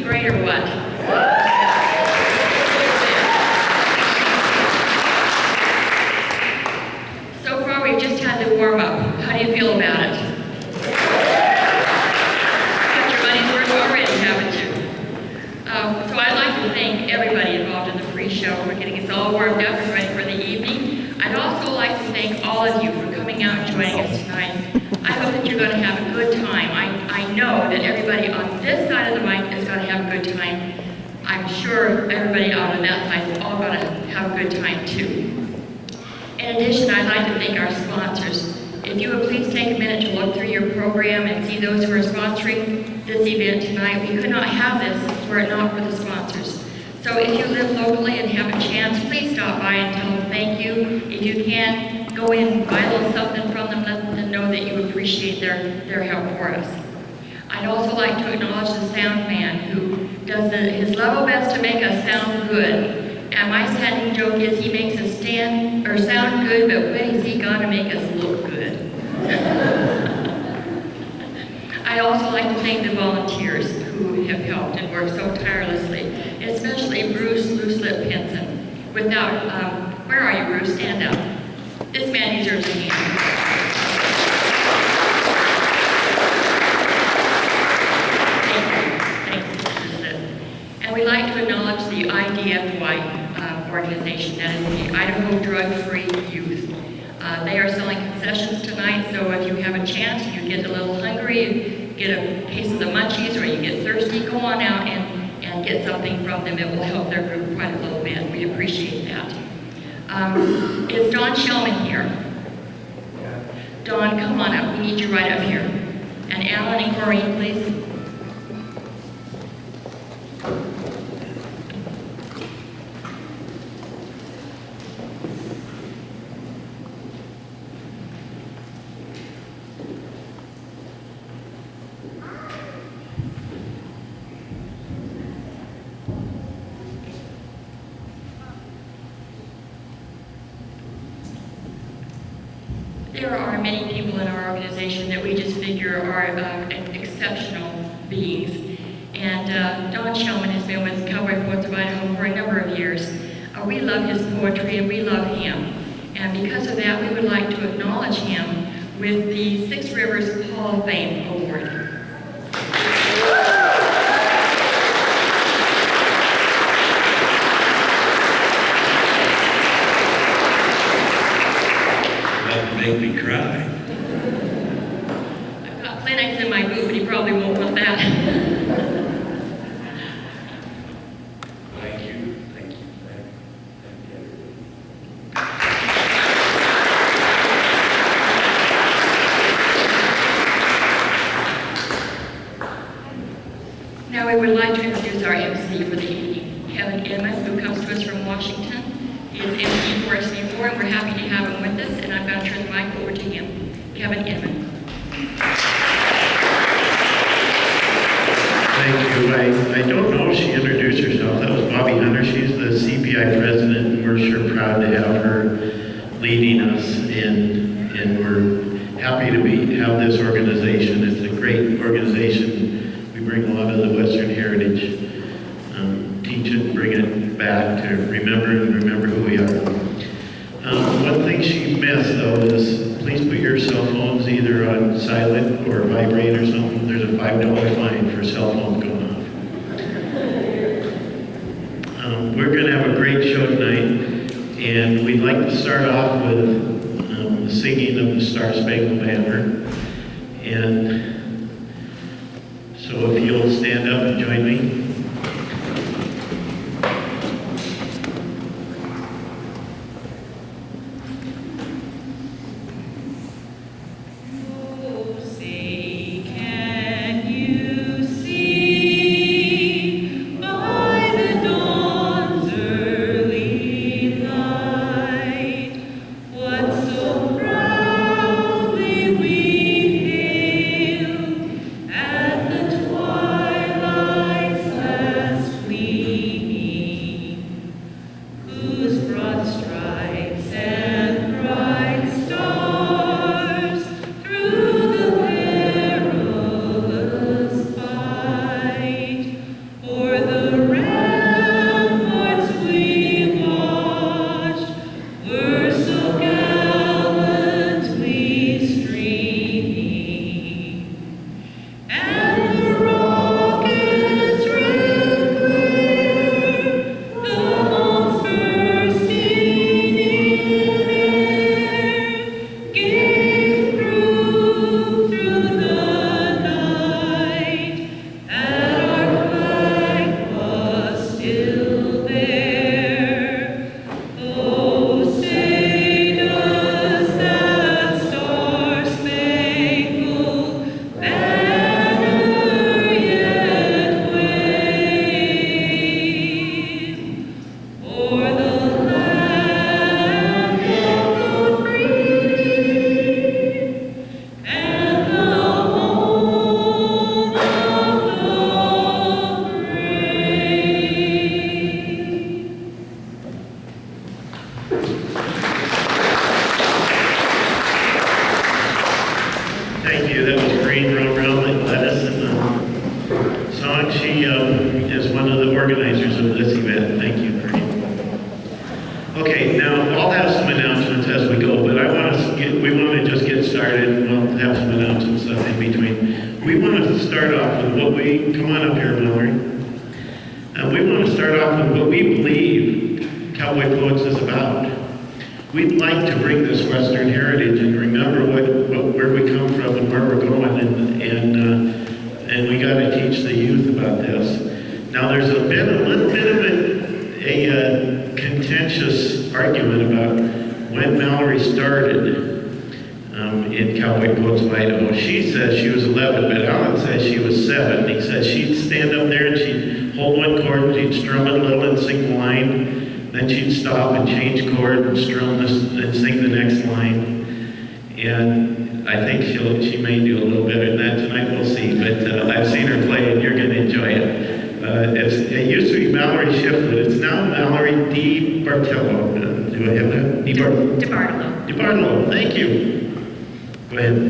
great or what? So far, we've just had the warm-up. How do you feel about it? Got your money's worth already, haven't you? So I'd like to thank everybody involved in the pre-show for getting us all warmed up and ready for the evening. I'd also like to thank all of you for coming out and joining us tonight. I hope that you're going to have a good time. I know that everybody on this side of the mic is going to have a good time. I'm sure everybody on that side is all going to have a good time too. In addition, I'd like to thank our sponsors. If you would please take a minute to look through your program and see those who are sponsoring this event tonight. We could not have this were it not for the sponsors. So if you live locally and have a chance, please stop by and tell them thank you. If you can, go in and buy a little something from them, let them know that you appreciate their help for us. I'd also like to acknowledge the sound man who does his level best to make us sound good. And my standing joke is he makes us sound good, but when is he gonna make us look good? I'd also like to thank the volunteers who have helped and worked so tirelessly, especially Bruce Looselip Pinson. Without, where are you, Bruce? Stand up. This man deserves a hand. Thanks, Looselip. And we'd like to acknowledge the IDFY organization, that is the Idaho Drug-Free Youth. They are selling concessions tonight, so if you have a chance, you get a little hungry, you get a case of the munchies, or you get thirsty, go on out and get something from them. It will help their group quite a little bit. We appreciate that. Is Don Shellman here? Don, come on up. We need you right up here. And Alan and Corrine, please. There are many people in our organization that we just figure are exceptional beings. And Don Shellman has been with Cowboy Poets of Idaho for a number of years. We love his poetry and we love him. And because of that, we would like to acknowledge him with the Six Rivers Hall of Fame Award. Make me cry. I've got Kleenex in my boot, but he probably won't want that. Thank you. Now we would like to introduce our MC for the evening, Kevin Inman, who comes to us from Washington. He is MC for SV4, and we're happy to have him with us, and I'm going to turn the mic over to him. Kevin Inman. Thank you. I don't know if she introduced herself. That was Bobby Hunter. She's the CPI president, and we're sure proud to have her leading us, and we're happy to have this organization. It's a great organization. We bring a lot of the Western heritage, teach it and bring it back to remember who we are. One thing she missed, though, is please put your cell phones either on silent or vibrate or something. There's a $5 fine for cell phones going off. We're going to have a great show tonight, and we'd like to start off with the singing of the Star Spangled Banner. And so if you'll stand up and join me. At the twilight and she is one of the organizers of this event. Thank you, Bernie. Okay, now I'll have some announcements as we go, but we want to just get started, and we'll have some announcements in between. We want to start off with come on up here, Mallory. We want to start off with what we believe Cowboy Poets is about. We'd like to bring this Western heritage and remember where we come from and where we're going, and we got to teach the youth about this. Now, there's a little bit of a contentious argument about when Mallory started in Cowboy Poets of Idaho. She says she was 11, but Alan says she was 7. He says she'd stand up there and she'd hold one chord and she'd strum it a little and sing the line. Then she'd stop and change chord and strum this and sing the next line. And I think she may do a little better than that tonight. We'll see. But I've seen her play, and you're going to enjoy it. It used to be Mallory Shiflett. It's now Mallory D. Bartello. Do I have that? DeBartolo. DeBartolo. Thank you. Go ahead.